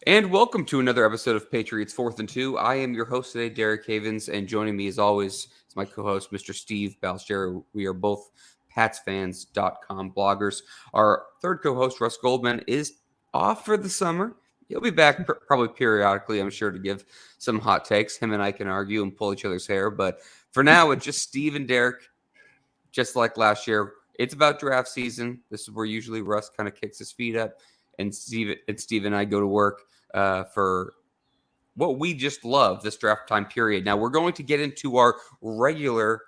And welcome to another episode of Patriots 4th and 2. I am your host today, Derek Havens, and joining me as always is my co-host, Mr. Steve Balstier. We are both PatsFans.com bloggers. Our third co-host, Russ Goldman, is off for the summer. He'll be back probably periodically, I'm sure, to give some hot takes. Him and I can argue and pull each other's hair, but for now, it's just Steve and Derek, just like last year. It's about draft season. This is where usually Russ kind of kicks his feet up, and Steve and I go to work for what we just love this draft time period. Now, we're going to get into our regular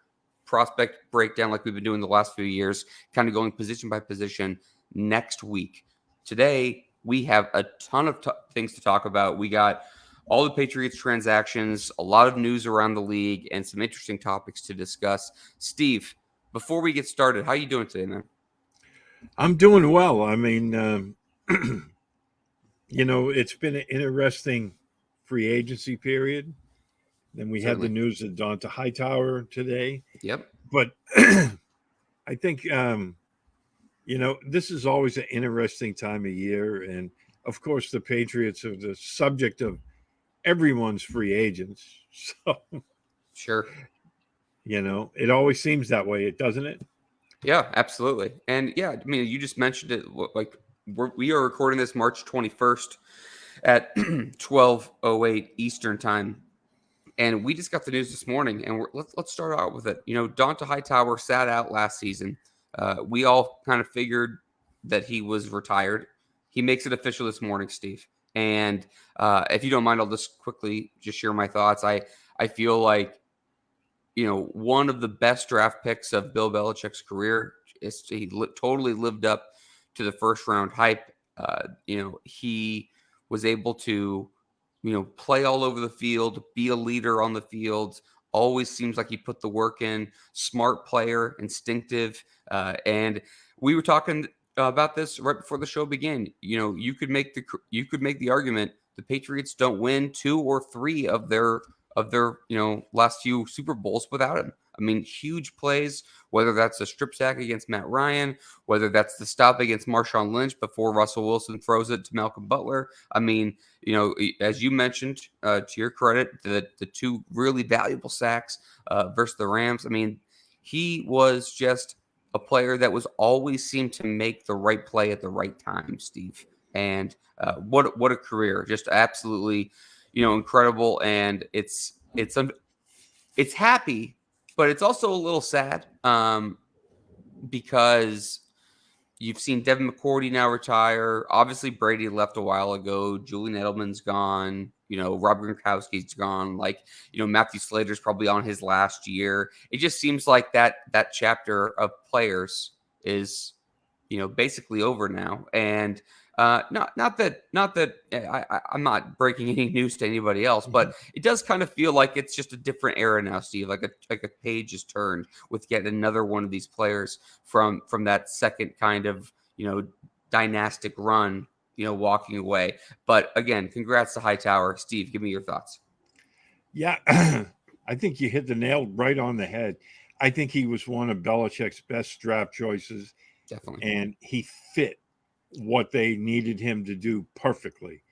prospect breakdown like we've been doing the last few years, kind of going position by position next week. Today, we have a ton of things to talk about. We got all the Patriots transactions, a lot of news around the league, and some interesting topics to discuss. Steve, before we get started, how are you doing today, man? I'm doing well. I mean, it's been an interesting free agency period. Then we had the news of Donta Hightower today. Yep. But I think, this is always an interesting time of year. And of course, the Patriots are the subject of everyone's free agents. So, sure. It always seems that way, doesn't it? Yeah, absolutely. And yeah, I mean, you just mentioned it. Like we are recording this March 21st at 12:08 Eastern time, and we just got the news this morning. And let's start out with it. Donta Hightower sat out last season. We all kind of figured that he was retired. He makes it official this morning, Steve. And if you don't mind, I'll just quickly just share my thoughts. I feel like, one of the best draft picks of Bill Belichick's career. He totally lived up to the first round hype. He was able to, play all over the field, be a leader on the field. Always seems like he put the work in. Smart player, instinctive. And we were talking about this right before the show began. You could make the argument the Patriots don't win 2 or 3 of their last few Super Bowls without him. I mean, huge plays, whether that's a strip sack against Matt Ryan, whether that's the stop against Marshawn Lynch before Russell Wilson throws it to Malcolm Butler. I mean, as you mentioned, to your credit, the 2 really valuable sacks versus the Rams. I mean, he was just a player that was always seemed to make the right play at the right time, Steve. And what a career. Just absolutely incredible, and it's happy, but it's also a little sad because you've seen Devin McCourty now retire. Obviously, Brady left a while ago. Julian Edelman's gone. Rob Gronkowski's gone. Matthew Slater's probably on his last year. It just seems like that chapter of players is, basically over now. And not that I'm not breaking any news to anybody else, but it does kind of feel like it's just a different era now, Steve. Like a page is turned with yet another one of these players from that second kind of dynastic run, walking away. But again, congrats to Hightower. Steve, give me your thoughts. Yeah, I think you hit the nail right on the head. I think he was one of Belichick's best draft choices. Definitely. And he fit what they needed him to do perfectly.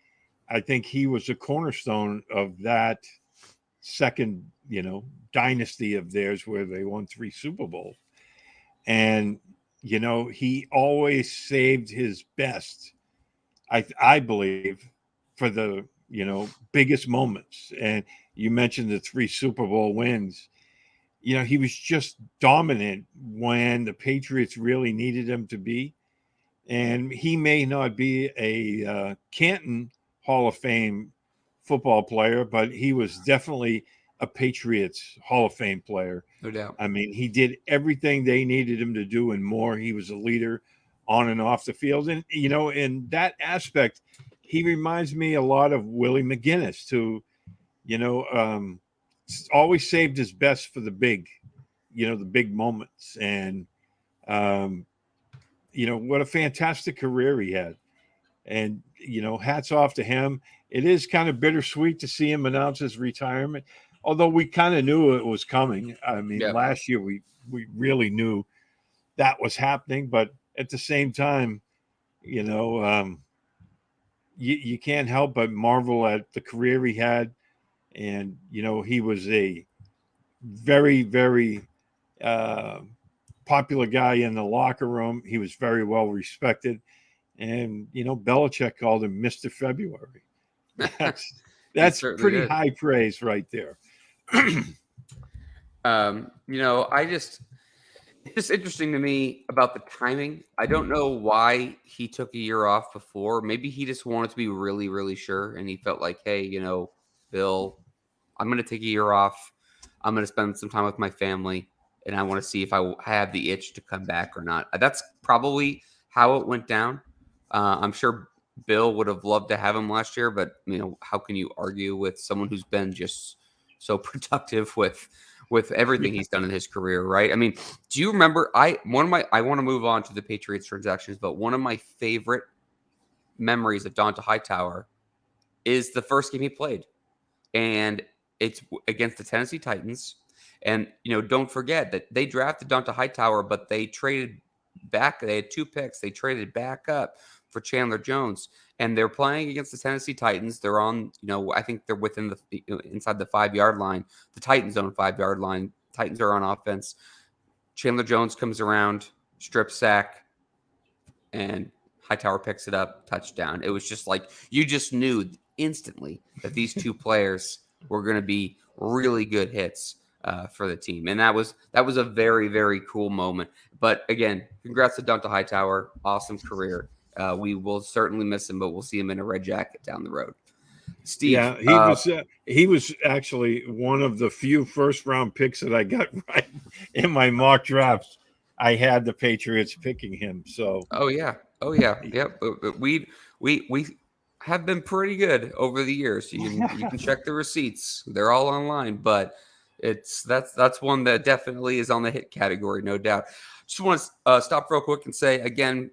I think he was a cornerstone of that second, dynasty of theirs where they won 3 Super Bowls. And, he always saved his best, I believe, for the, biggest moments. And you mentioned the 3 Super Bowl wins. He was just dominant when the Patriots really needed him to be. And he may not be a Canton Hall of Fame football player, but he was definitely a Patriots Hall of Fame player. No doubt. I mean, he did everything they needed him to do and more. He was a leader on and off the field. And, in that aspect, he reminds me a lot of Willie McGinnis, who, always saved his best for the big moments. And, what a fantastic career he had. And, hats off to him. It is kind of bittersweet to see him announce his retirement, although we kind of knew it was coming. I mean, Last year we really knew that was happening. But at the same time, you can't help but marvel at the career he had. And, he was a very, very uh, popular guy in the locker room. He was very well respected. And, Belichick called him Mr. February. That's He that's certainly pretty did. high praise right there. I just it's just interesting to me about the timing. I don't know why he took a year off before. Maybe he just wanted to be really, really sure, and he felt like, hey, Bill, I'm going to take a year off. I'm going to spend some time with my family, and I want to see if I have the itch to come back or not. That's probably how it went down. I'm sure Bill would have loved to have him last year, but how can you argue with someone who's been just so productive with everything Yeah. he's done in his career, right? I mean, do you remember? I want to move on to the Patriots transactions, but one of my favorite memories of Donta Hightower is the first game he played, and it's against the Tennessee Titans. And don't forget that they drafted Donta Hightower, but they traded back. They had 2 picks. They traded back up for Chandler Jones, and they're playing against the Tennessee Titans. They're on, I think they're within the inside the 5-yard line, the Titans own 5-yard line. Titans are on offense. Chandler Jones comes around, strip sack, and Hightower picks it up, touchdown. It was just like you just knew instantly that these two players were going to be really good hits for the team, and that was a very, very cool moment. But again, congrats to Donta Hightower, awesome career. We will certainly miss him, but we'll see him in a red jacket down the road. Steve, Yeah, he was actually one of the few first round picks that I got right in my mock drafts. I had the Patriots picking him. So oh yeah, yep. But we have been pretty good over the years. You can check the receipts; they're all online. But that's one that definitely is on the hit category, no doubt. Just want to stop real quick and say again,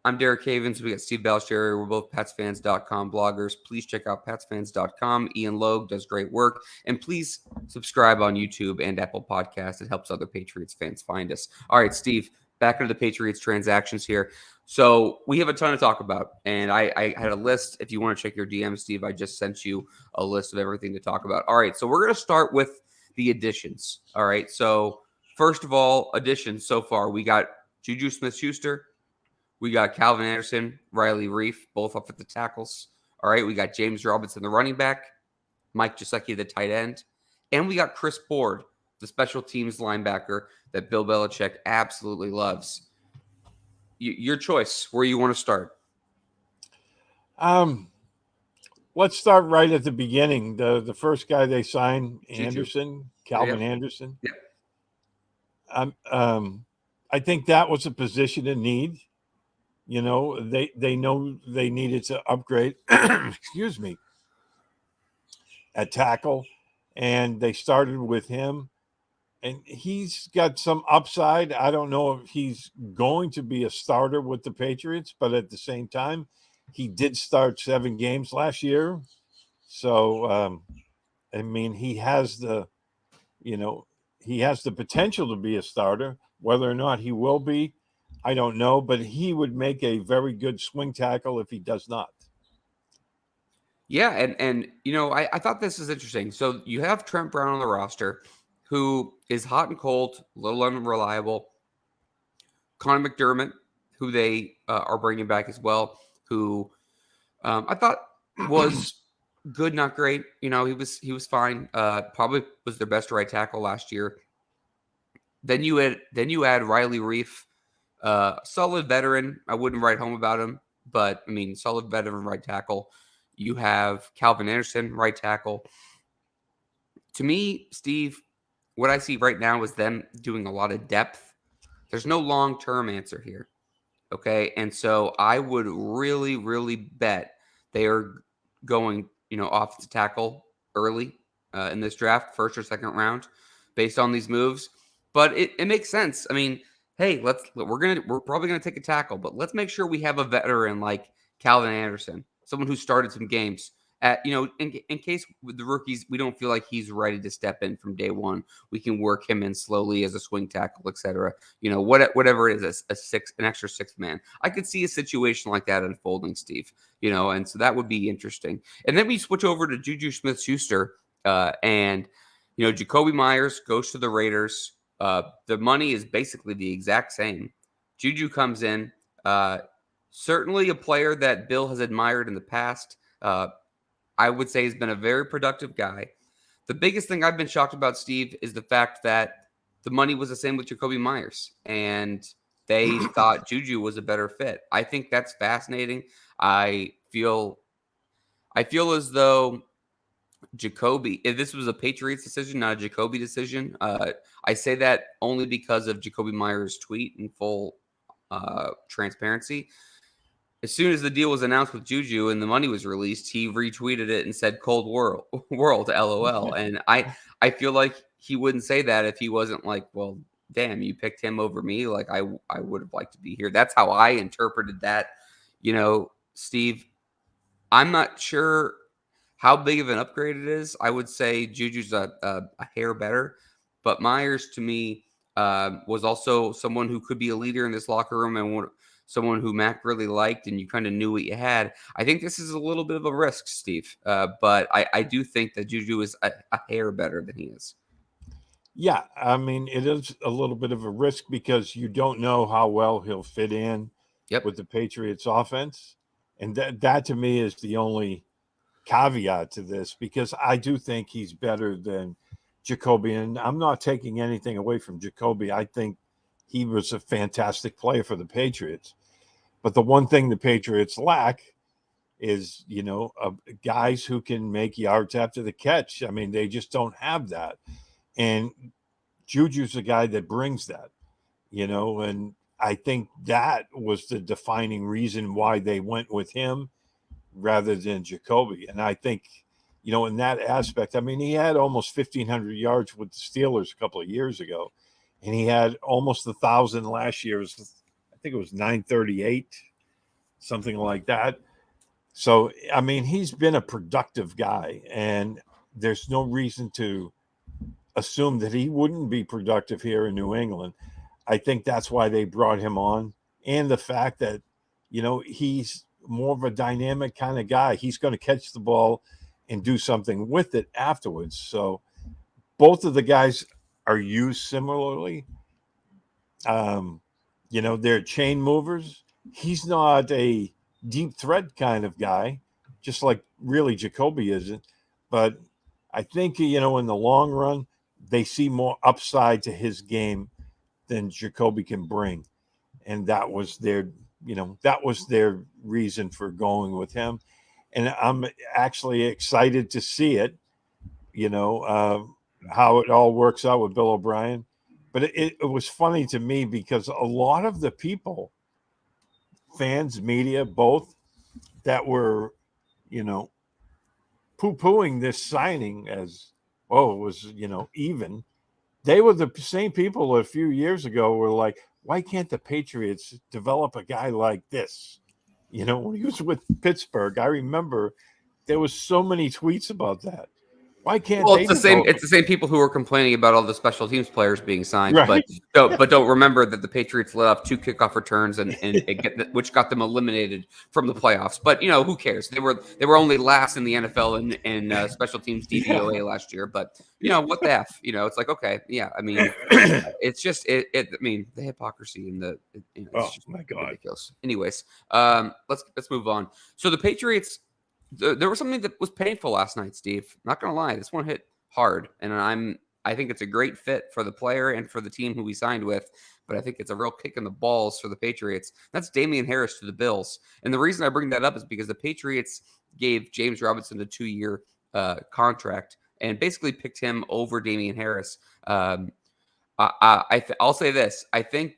I'm Derek Havens. We got Steve Balsherry. We're both PatsFans.com bloggers. Please check out PatsFans.com. Ian Logue does great work. And please subscribe on YouTube and Apple Podcasts. It helps other Patriots fans find us. All right, Steve, back into the Patriots transactions here. So we have a ton to talk about. And I had a list. If you want to check your DM, Steve, I just sent you a list of everything to talk about. All right, so we're going to start with the additions. All right, so first of all, additions so far. We got Juju Smith-Schuster. We got Calvin Anderson, Riley Reef, both up at the tackles. All right, we got James Robinson, the running back, Mike Gesicki, the tight end, and we got Chris Board, the special teams linebacker that Bill Belichick absolutely loves. Your choice, where you want to start. let's start right at the beginning. The first guy they signed, Anderson, Calvin Yep. Anderson. Yep. I think that was a position in need. They know they needed to upgrade. Excuse me, at tackle, and they started with him. And he's got some upside. I don't know if he's going to be a starter with the Patriots, but at the same time, he did start 7 games last year. So, I mean, he has the potential to be a starter. Whether or not he will be, I don't know, but he would make a very good swing tackle if he does not. Yeah, and I thought this is interesting. So you have Trent Brown on the roster, who is hot and cold, a little unreliable. Connor McDermott, who they are bringing back as well, who I thought was good, not great. He was fine. Probably was their best right tackle last year. Then you add Riley Reef, solid veteran. I wouldn't write home about him, but I mean, solid veteran right tackle. You have Calvin Anderson, right tackle. To me, Steve, what I see right now is them doing a lot of depth. There's no long-term answer here. Okay. And so I would really, really bet they are going, off to tackle early in this draft, first or second round, based on these moves. But it makes sense. I mean, hey, we're probably gonna take a tackle, but let's make sure we have a veteran like Calvin Anderson, someone who started some games in case with the rookies, we don't feel like he's ready to step in from day one. We can work him in slowly as a swing tackle, etc. Whatever it is, an extra sixth man. I could see a situation like that unfolding, Steve. And so that would be interesting. And then we switch over to Juju Smith-Schuster, and Jacoby Myers goes to the Raiders. The money is basically the exact same. Juju comes in, certainly a player that Bill has admired in the past. I would say he's been a very productive guy. The biggest thing I've been shocked about, Steve, is the fact that the money was the same with Jacoby Myers, and they thought Juju was a better fit. I think that's fascinating. I feel as though Jacoby, if this was a Patriots decision, not a Jacoby decision. I say that only because of Jacoby Myers' tweet in full transparency. As soon as the deal was announced with Juju and the money was released, he retweeted it and said "Cold World, LOL." And I feel like he wouldn't say that if he wasn't like, well, damn, you picked him over me. Like I would have liked to be here. That's how I interpreted that. Steve, I'm not sure how big of an upgrade it is. I would say Juju's a hair better, but Myers to me was also someone who could be a leader in this locker room and someone who Mac really liked, and you kind of knew what you had. I think this is a little bit of a risk, Steve, but I do think that Juju is a hair better than he is. Yeah, I mean, it is a little bit of a risk because you don't know how well he'll fit in with the Patriots offense. And that to me is the only caveat to this, because I do think he's better than Jacoby. And I'm not taking anything away from Jacoby. I think he was a fantastic player for the Patriots. But the one thing the Patriots lack is, guys who can make yards after the catch. I mean, they just don't have that. And Juju's a guy that brings that, and I think that was the defining reason why they went with him rather than Jacoby. And I think, in that aspect, I mean, he had almost 1,500 yards with the Steelers a couple of years ago, and he had almost 1,000 last year. I think it was 938, something like that. So, I mean, he's been a productive guy, and there's no reason to assume that he wouldn't be productive here in New England. I think that's why they brought him on. And the fact that, he's more of a dynamic kind of guy. He's going to catch the ball and do something with it afterwards. So both of the guys are used similarly. They're chain movers. He's not a deep threat kind of guy, just like really Jacoby isn't. But I think, in the long run, they see more upside to his game than Jacoby can bring. And that was their reason for going with him. And I'm actually excited to see it, how it all works out with Bill O'Brien. But it was funny to me because a lot of the people, fans, media, both, that were, poo-pooing this signing as, it was, even. They were the same people a few years ago were like, why can't the Patriots develop a guy like this? When he was with Pittsburgh, I remember there was so many tweets about that. Why can't Well, they? It's the same people who were complaining about all the special teams players being signed, Right. but don't remember that the Patriots let off 2 kickoff returns which got them eliminated from the playoffs. But who cares? They were only last in the NFL in special teams DVOA last year. But what the f? It's like, okay, yeah. I mean, it's just I mean, the hypocrisy and it's just my God, ridiculous. Anyways, let's move on. So the Patriots. There was something that was painful last night, Steve. Not gonna lie, this one hit hard, and I think it's a great fit for the player and for the team who we signed with. But I think it's a real kick in the balls for the Patriots. That's Damian Harris to the Bills, and the reason I bring that up is because the Patriots gave James Robinson a 2-year contract and basically picked him over Damian Harris. I'll say this: I think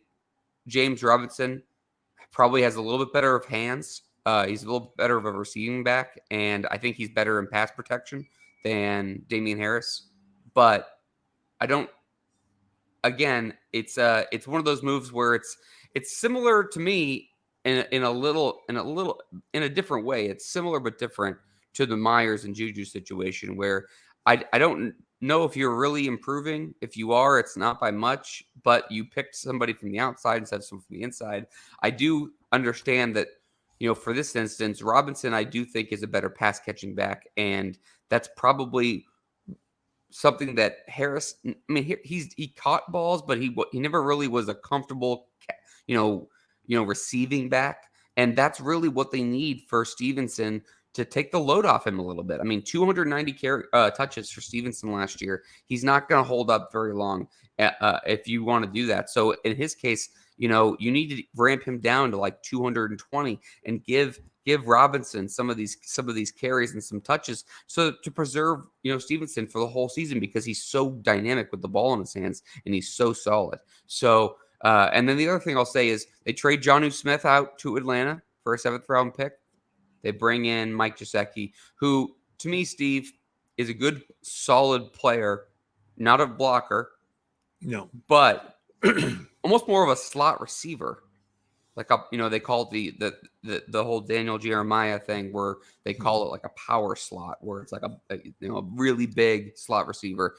James Robinson probably has a little bit better of hands. He's a little better of a receiving back, and I think he's better in pass protection than Damian Harris. But I don't. Again, it's one of those moves where it's similar to me in a different way. It's similar but different to the Myers and Juju situation where I don't know if you're really improving. If you are, it's not by much, but you picked somebody from the outside instead of someone from the inside. I do understand that, for this instance, Robinson, I do think is a better pass catching back. And that's probably something that Harris, I mean, he caught balls, but he never really was a comfortable, receiving back. And that's really what they need for Stevenson to take the load off him a little bit. I mean, 290 touches for Stevenson last year. He's not going to hold up very long if you want to do that. So in his case, you need to ramp him down to like 220 and give Robinson some of these carries and some touches, so to preserve Stevenson for the whole season, because he's so dynamic with the ball in his hands and he's so solid. So and then the other thing I'll say is they trade Jonnu Smith out to Atlanta for a 7th round pick. They bring in Mike Gesicki, who to me, Steve, is a good solid player, not a blocker, but almost more of a slot receiver. Like they call it the whole Daniel Jeremiah thing, where they call it like a power slot, where it's like a really big slot receiver.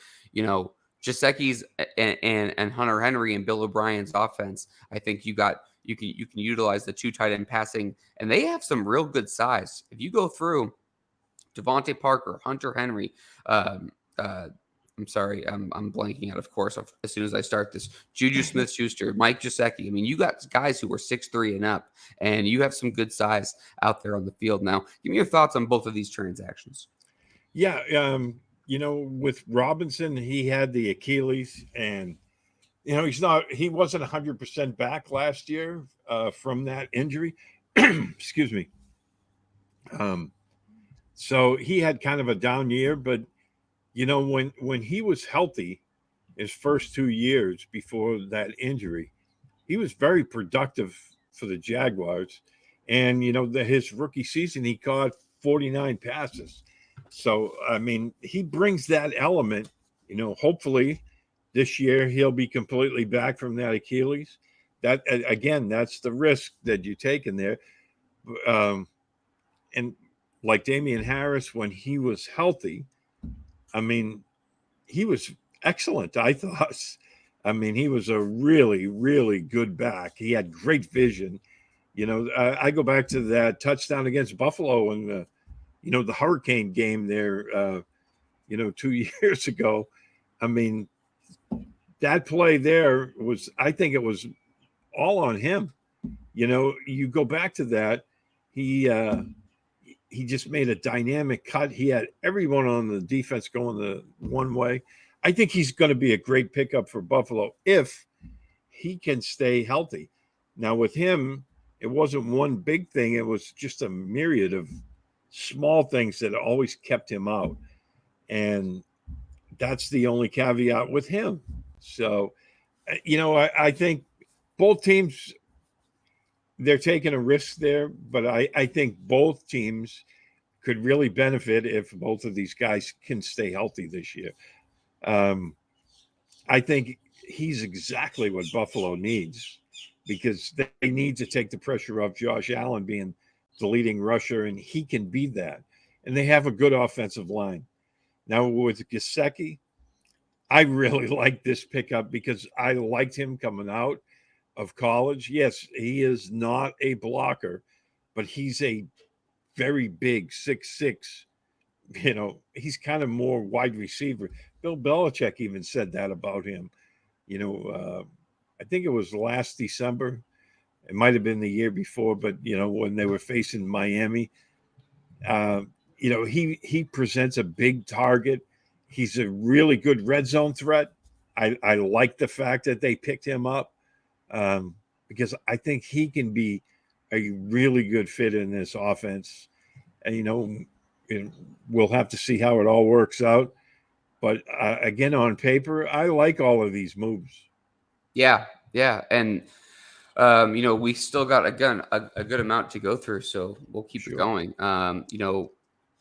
Gesicki's and Hunter Henry and Bill O'Brien's offense. I think you can utilize the 2 tight end passing, and they have some real good size. If you go through Devontae Parker, Hunter Henry, I'm sorry, I'm blanking out, of course, as soon as I start this. Juju Smith-Schuster, Mike Gesicki. I mean, you got guys who were 6'3" and up, and you have some good size out there on the field now. Give me your thoughts on both of these transactions. Yeah, with Robinson, he had the Achilles, and he wasn't 100% back last year from that injury. Excuse me. So he had kind of a down year, but when he was healthy, his first 2 years before that injury, he was very productive for the Jaguars. And, his rookie season, he caught 49 passes. So, I mean, he brings that element. Hopefully this year he'll be completely back from that Achilles. That, again, that's the risk that you take in there. And like Damian Harris, when he was healthy, I mean, he was excellent, I thought. I mean, he was a really, really good back. He had great vision. I go back to that touchdown against Buffalo in the Hurricane game there, 2 years ago. I mean, that play there I think it was all on him. You go back to that, he just made a dynamic cut. He had everyone on the defense going the one way. I think he's going to be a great pickup for Buffalo if he can stay healthy. Now, with him, it wasn't one big thing. It was just a myriad of small things that always kept him out. And that's the only caveat with him. So, I think both teams, they're taking a risk there, but I think both teams could really benefit if both of these guys can stay healthy this year. I think he's exactly what Buffalo needs, because they need to take the pressure off Josh Allen being the leading rusher, and he can be that. And they have a good offensive line. Now with Gesicki, I really like this pickup because I liked him coming out of college. Yes, he is not a blocker, but he's a very big 6'6". He's kind of more wide receiver. Bill Belichick even said that about him. I think it was last December. It might have been the year before, but when they were facing Miami, he presents a big target. He's a really good red zone threat. I like the fact that they picked him up. Because I think he can be a really good fit in this offense. And, we'll have to see how it all works out. But again, on paper, I like all of these moves. Yeah. And, we still got, again, a good amount to go through, so we'll keep it going.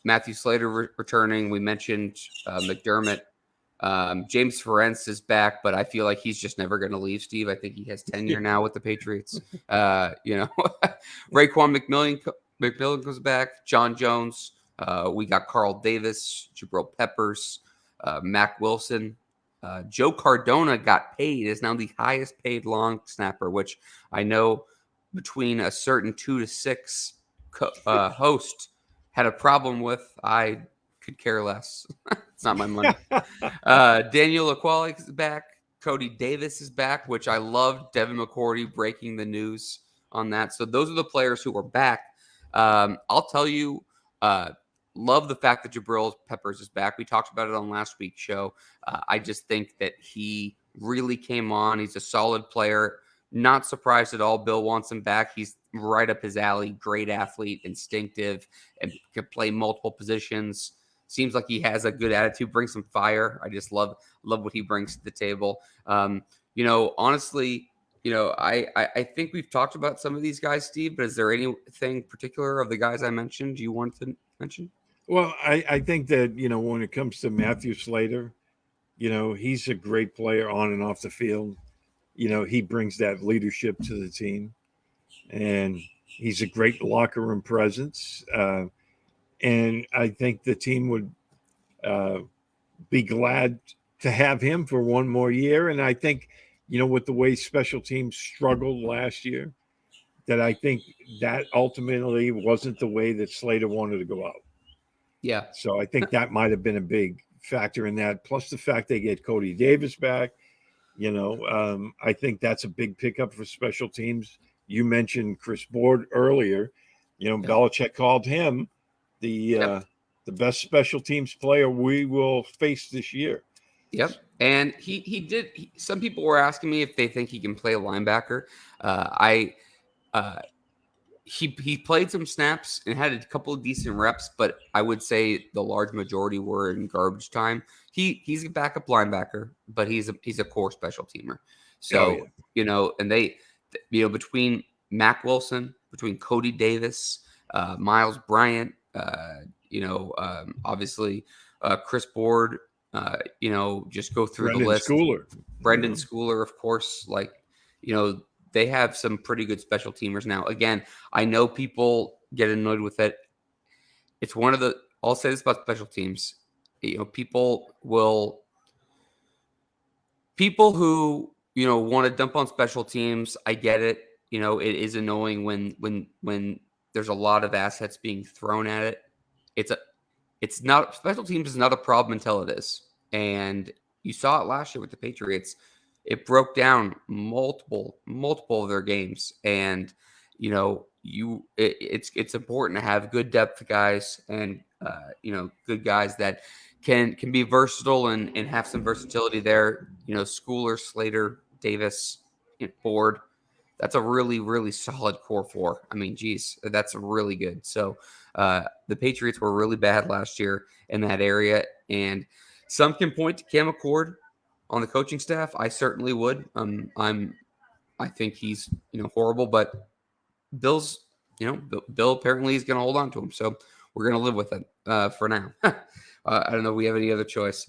Matthew Slater returning. We mentioned McDermott. James Ferentz is back, but I feel like he's just never going to leave, Steve. I think he has tenure now with the Patriots. Raekwon McMillan goes back. John Jones, We got Carl Davis, Jabril Peppers, Mac Wilson. Joe Cardona got paid, is now the highest paid long snapper, which I know between a certain 2 to 6 host had a problem with. I could care less. It's not my money. Daniel Aqualik is back. Cody Davis is back, which I loved. Devin McCourty breaking the news on that. So those are the players who are back. I'll tell you, love the fact that Jabril Peppers is back. We talked about it on last week's show. I just think that he really came on. He's a solid player. Not surprised at all. Bill wants him back. He's right up his alley. Great athlete, instinctive, and can play multiple positions. Seems like he has a good attitude, brings some fire. I just love what he brings to the table. Honestly, I think we've talked about some of these guys, Steve, but is there anything particular of the guys I mentioned you want to mention? Well, I think that, when it comes to Matthew Slater, he's a great player on and off the field. He brings that leadership to the team, and he's a great locker room presence. And I think the team would be glad to have him for one more year. And I think, with the way special teams struggled last year, that I think that ultimately wasn't the way that Slater wanted to go out. Yeah. So I think that might have been a big factor in that. Plus the fact they get Cody Davis back. I think that's a big pickup for special teams. You mentioned Chris Board earlier. Belichick called him the best special teams player we will face this year. Yep. And he did. Some people were asking me if they think he can play linebacker. He played some snaps and had a couple of decent reps, but I would say the large majority were in garbage time. He's a backup linebacker, but he's a core special teamer. So and they, between Mac Wilson, between Cody Davis, Miles Bryant, obviously Chris Board, just go through Brendan the list. Brendan Schooler, Schooler, of course, they have some pretty good special teamers now. Again, I know people get annoyed with it. It's one of the, I'll say this about special teams. People who, want to dump on special teams. I get it. It is annoying when there's a lot of assets being thrown at it. It's not, special teams is not a problem until it is. And you saw it last year with the Patriots. It broke down multiple of their games, and it's important to have good depth guys and good guys that can be versatile and have some versatility there. Schooler, Slater, Davis, Board. That's a really, really solid core four. I mean, geez, that's really good. So the Patriots were really bad last year in that area, and some can point to Cam McCord on the coaching staff. I certainly would. I think he's horrible, but Bill's Bill apparently is going to hold on to him, so we're going to live with it for now. I don't know if we have any other choice.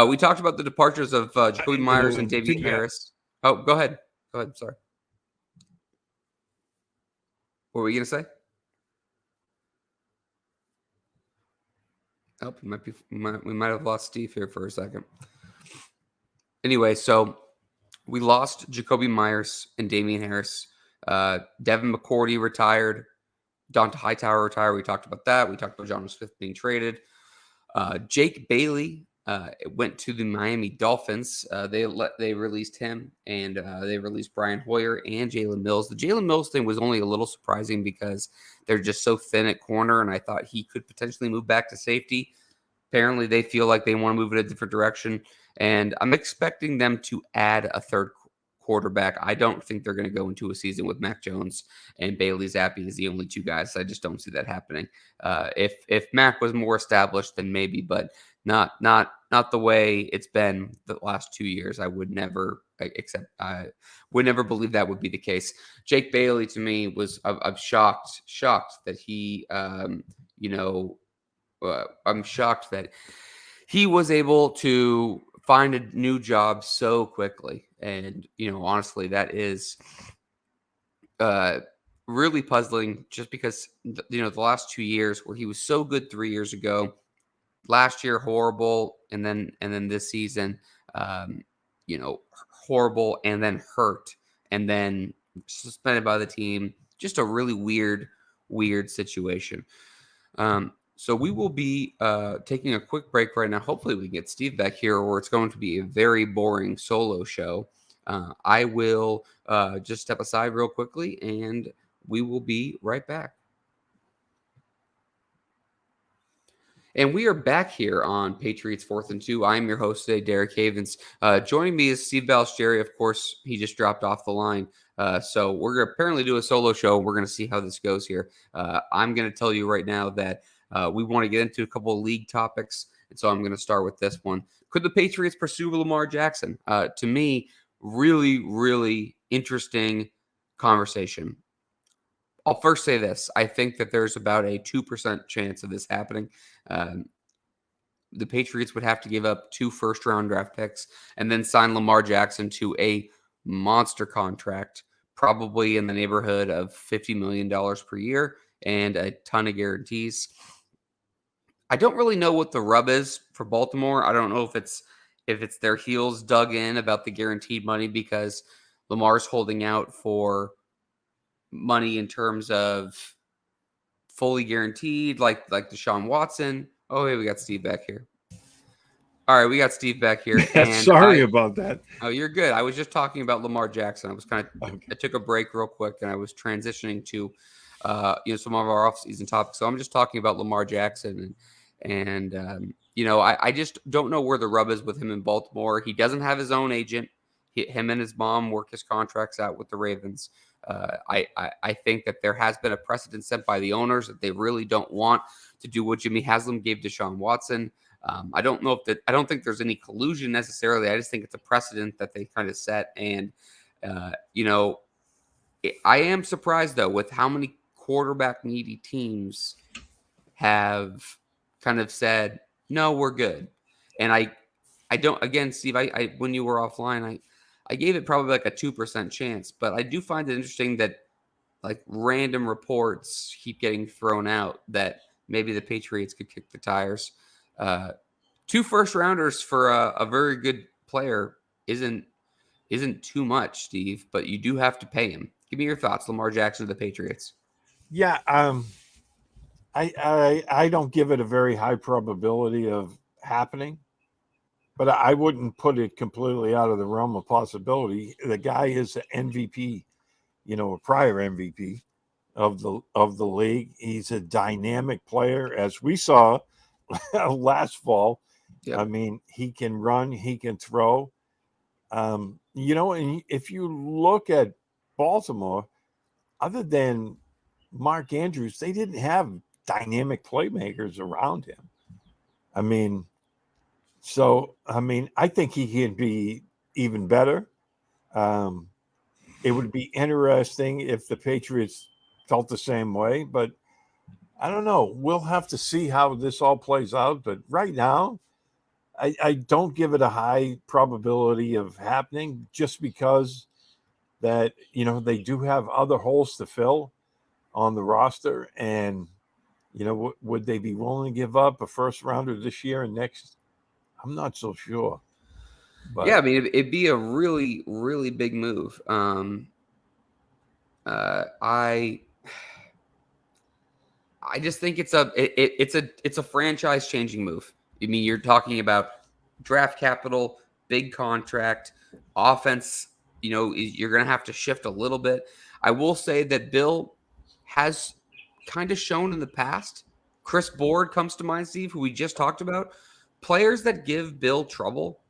We talked about the departures of Jacoby Myers and Davian Harris. Oh, go ahead. Sorry. What were you going to say? Oh, we might have lost Steve here for a second. Anyway, so we lost Jacoby Myers and Damian Harris. Devin McCourty retired. Donta Hightower retired. We talked about that. We talked about John Smith being traded. Jake Bailey went to the Miami Dolphins. They released him, and they released Brian Hoyer and Jalen Mills. The Jalen Mills thing was only a little surprising because they're just so thin at corner, and I thought he could potentially move back to safety. Apparently, they feel like they want to move in a different direction, and I'm expecting them to add a third quarterback. I don't think they're going to go into a season with Mac Jones and Bailey Zappi as the only two guys. I just don't see that happening. If Mac was more established, then maybe, but not the way it's been the last 2 years. I would never believe that would be the case. Jake Bailey, to me, I'm shocked that he I'm shocked that he was able to find a new job so quickly. And, honestly, that is really puzzling just because, the last 2 years where he was so good 3 years ago, last year horrible, and then this season, um, horrible, and then hurt, and then suspended by the team. Just a really weird situation. So we will be taking a quick break right now. Hopefully we can get Steve back here, or it's going to be a very boring solo show. I will just step aside real quickly, and we will be right back. And we are back here on Patriots 4th and 2. I'm your host today, Derek Havens. Joining me is Steve Balistrieri. Of course, he just dropped off the line. So we're going to apparently do a solo show. We're going to see how this goes here. I'm going to tell you right now that we want to get into a couple of league topics. And so I'm going to start with this one. Could the Patriots pursue Lamar Jackson? To me, really interesting conversation. I'll first say this. I think that there's about a 2% chance of this happening. The Patriots would have to give up 2 first-round draft picks and then sign Lamar Jackson to a monster contract, probably in the neighborhood of $50 million per year and a ton of guarantees. I don't really know what the rub is for Baltimore. I don't know if it's their heels dug in about the guaranteed money because Lamar's holding out for money in terms of fully guaranteed, like Deshaun Watson. Oh, hey, we got Steve back here. All right, we got Steve back here. And Sorry about that. Oh, you're good. I was just talking about Lamar Jackson. I was I took a break real quick, and I was transitioning to, some of our off-season topics. So I'm just talking about Lamar Jackson, and I just don't know where the rub is with him in Baltimore. He doesn't have his own agent. Him and his mom work his contracts out with the Ravens. I think that there has been a precedent set by the owners that they really don't want to do what Jimmy Haslam gave Deshaun Watson. I don't think there's any collusion necessarily. I just think it's a precedent that they kind of set. And, I am surprised, though, with how many quarterback needy teams have kind of said, no, we're good. And I don't, again, Steve, I when you were offline, I gave it probably like a 2% chance, but I do find it interesting that like random reports keep getting thrown out that maybe the Patriots could kick the tires. 2 first rounders for a very good player isn't too much, Steve, but you do have to pay him. Give me your thoughts, Lamar Jackson to the Patriots. Yeah, I don't give it a very high probability of happening, but I wouldn't put it completely out of the realm of possibility. The guy is an MVP, a prior MVP of the league. He's a dynamic player, as we saw last fall. Yep. I mean, he can run, he can throw. And if you look at Baltimore, other than Mark Andrews, they didn't have dynamic playmakers around him. I mean, I think he can be even better. It would be interesting if the Patriots felt the same way, but I don't know. We'll have to see how this all plays out. But right now, I don't give it a high probability of happening just because that, they do have other holes to fill on the roster. And, would they be willing to give up a first rounder this year and next? I'm not so sure. But yeah, I mean, it'd be a really, really big move. I just think it's a franchise changing move. I mean, you're talking about draft capital, big contract, offense. You're going to have to shift a little bit. I will say that Bill has kind of shown in the past. Chris Board comes to mind, Steve, who we just talked about. Players that give Bill trouble,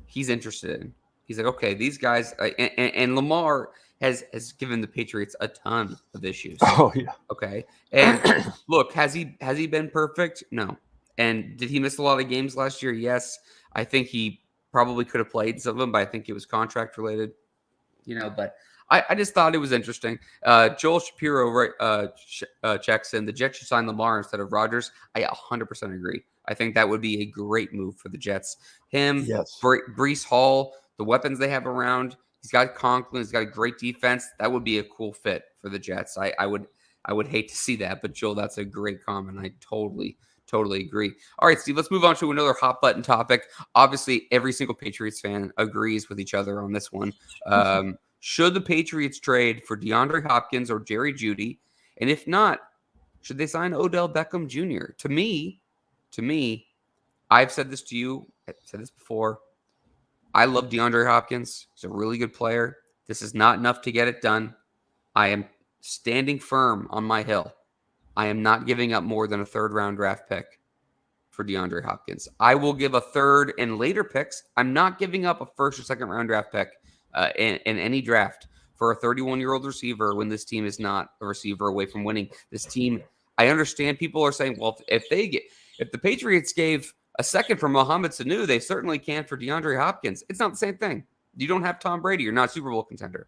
he's interested in. He's like, okay, these guys, and Lamar has given the Patriots a ton of issues. Oh yeah. Okay. And look, has he been perfect? No. And did he miss a lot of games last year? Yes. I think he probably could have played some of them, but I think it was contract related. But I just thought it was interesting. Joel Shapiro checks in. The Jets should sign Lamar instead of Rodgers. I 100% agree. I think that would be a great move for the Jets. Him, yes. Breece Hall, the weapons they have around. He's got Conklin. He's got a great defense. That would be a cool fit for the Jets. I would hate to see that, but Joel, that's a great comment. I totally agree. All right, Steve, let's move on to another hot button topic. Obviously, every single Patriots fan agrees with each other on this one. Should the Patriots trade for DeAndre Hopkins or Jerry Jeudy? And if not, should they sign Odell Beckham Jr.? To me, I've said this to you. I've said this before. I love DeAndre Hopkins. He's a really good player. This is not enough to get it done. I am standing firm on my hill. I am not giving up more than a third-round draft pick for DeAndre Hopkins. I will give a third and later picks. I'm not giving up a first or second-round draft pick in any draft for a 31-year-old receiver when this team is not a receiver away from winning. This team, I understand people are saying, well, if the Patriots gave a second for Mohamed Sanu, they certainly can for DeAndre Hopkins. It's not the same thing. You don't have Tom Brady. You're not a Super Bowl contender.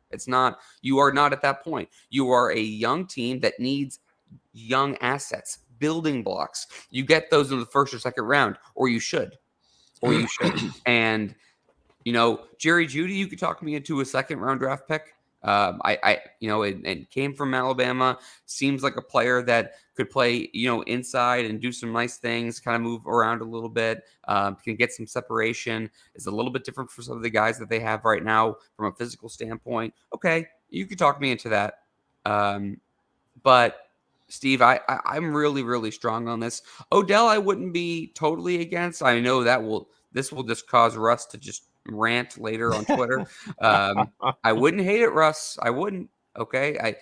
You are not at that point. You are a young team that needs young assets, building blocks. You get those in the first or second round, or you should. And, Jerry Jeudy, you could talk me into a second round draft pick. And came from Alabama. Seems like a player that could play, inside and do some nice things, kind of move around a little bit, can get some separation. Is a little bit different for some of the guys that they have right now from a physical standpoint. Okay, you could talk me into that. But Steve, I'm really, really strong on this. Odell, I wouldn't be totally against. I know this will just cause Russ to just rant later on Twitter. I wouldn't hate it, Russ. I wouldn't. Okay,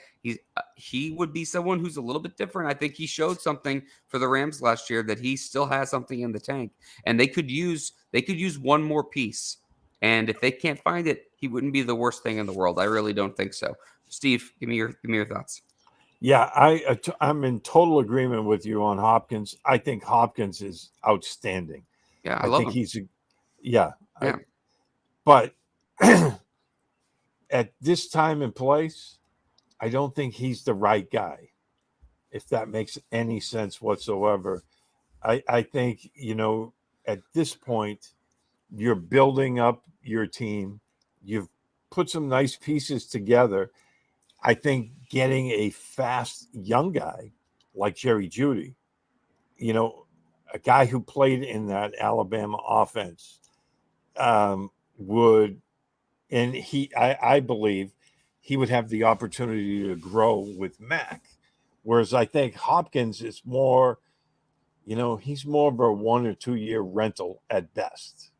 he would be someone who's a little bit different. I think he showed something for the Rams last year that he still has something in the tank, and they could use one more piece. And if they can't find it, he wouldn't be the worst thing in the world. I really don't think so. Steve, give me your thoughts. Yeah, I'm in total agreement with you on Hopkins. I think Hopkins is outstanding. Yeah, I love him. Yeah. But at this time and place, I don't think he's the right guy, if that makes any sense whatsoever. I think, at this point, you're building up your team. You've put some nice pieces together. I think getting a fast young guy like Jerry Jeudy, a guy who played in that Alabama offense, would, and I believe he would have the opportunity to grow with Mac. Whereas I think Hopkins is more, he's more of a 1 or 2 year rental at best.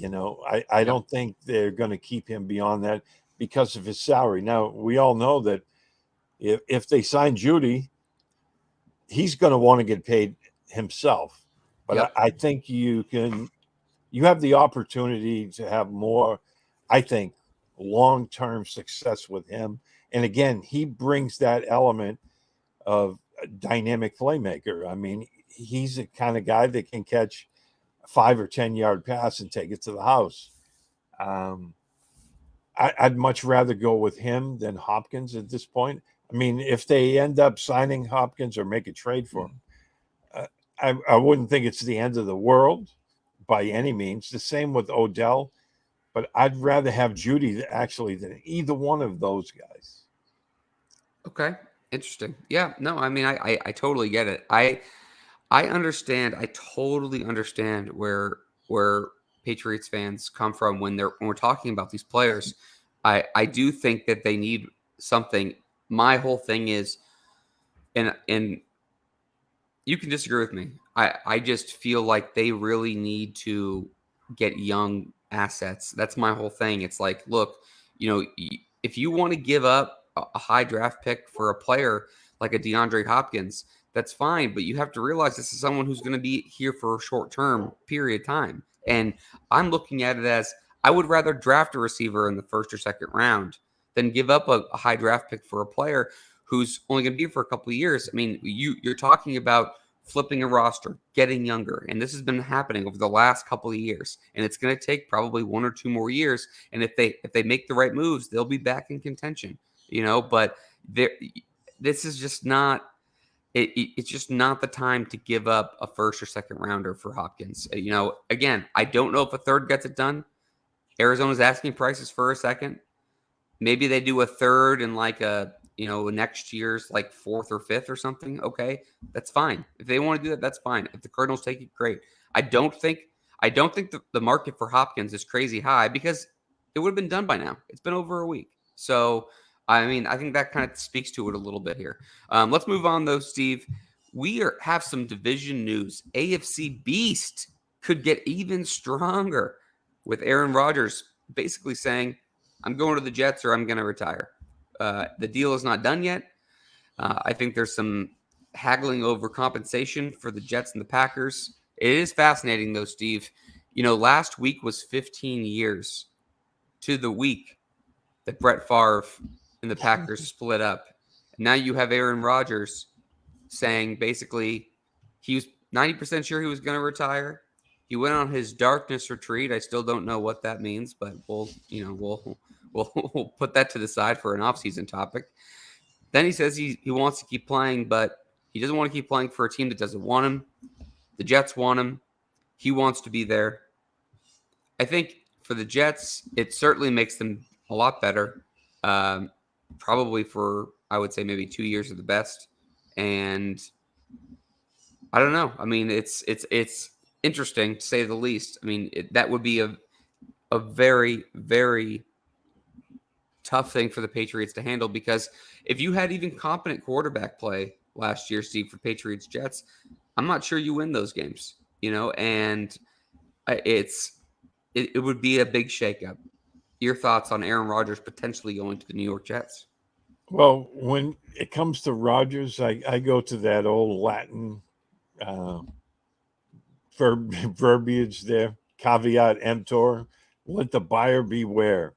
I don't think they're going to keep him beyond that because of his salary. Now, we all know that if they sign Jeudy, he's going to want to get paid himself. But I think you have the opportunity to have more, I think, long-term success with him. And again, he brings that element of a dynamic playmaker. I mean, he's the kind of guy that can catch a 5 or 10 yard pass and take it to the house. I'd much rather go with him than Hopkins at this point. I mean, if they end up signing Hopkins or make a trade for him, I wouldn't think it's the end of the world by any means. The same with Odell, but I'd rather have Jeudy actually than either one of those guys. Okay, interesting. Yeah, no, I mean, I totally get it. I understand. I totally understand where Patriots fans come from when we're talking about these players. I do think that they need something. My whole thing is, and you can disagree with me. I just feel like they really need to get young assets. That's my whole thing. It's like, look, if you want to give up a high draft pick for a player like a DeAndre Hopkins, that's fine. But you have to realize this is someone who's going to be here for a short-term period of time. And I'm looking at it as I would rather draft a receiver in the first or second round than give up a high draft pick for a player who's only going to be here for a couple of years. I mean, you're talking about flipping a roster, getting younger, and this has been happening over the last couple of years. And it's going to take probably 1 or 2 more years. And if they make the right moves, they'll be back in contention. But this is just not. It's just not the time to give up a first or second rounder for Hopkins. Again, I don't know if a third gets it done. Arizona's asking prices for a second. maybe they do a third and like next year's like fourth or fifth or something. Okay, that's fine. If they want to do that, that's fine. If the Cardinals take it, great. I don't think the market for Hopkins is crazy high because it would have been done by now. It's been over a week. So I mean, I think that kind of speaks to it a little bit here. Let's move on though, Steve. Have some division news. AFC Beast could get even stronger with Aaron Rodgers basically saying, I'm going to the Jets or I'm going to retire. The deal is not done yet. I think there's some haggling over compensation for the Jets and the Packers. It is fascinating, though, Steve. Last week was 15 years to the week that Brett Favre and the Packers split up. And now you have Aaron Rodgers saying basically he was 90% sure he was going to retire. He went on his darkness retreat. I still don't know what that means, but we'll put that to the side for an offseason topic. Then he says he wants to keep playing, but he doesn't want to keep playing for a team that doesn't want him. The Jets want him. He wants to be there. I think for the Jets, it certainly makes them a lot better. Probably for, I would say, maybe 2 years of the best. And I don't know. I mean, it's interesting to say the least. I mean, that would be a very, very tough thing for the Patriots to handle because if you had even competent quarterback play last year, Steve, for Patriots Jets, I'm not sure you win those games, and it would be a big shakeup. Your thoughts on Aaron Rodgers potentially going to the New York Jets? Well, when it comes to Rodgers, I go to that old Latin verbiage there, caveat emptor, let the buyer beware.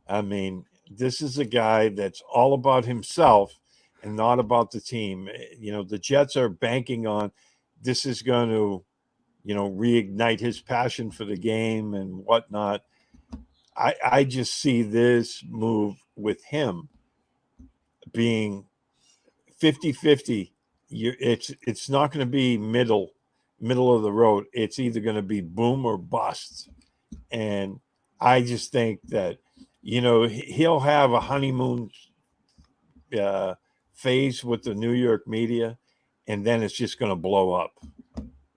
I mean, this is a guy that's all about himself and not about the team. The Jets are banking on this is going to, reignite his passion for the game and whatnot. I just see this move with him being 50-50. It's not going to be middle of the road. It's either going to be boom or bust. And I just think that he'll have a honeymoon phase with the New York media, and then it's just going to blow up.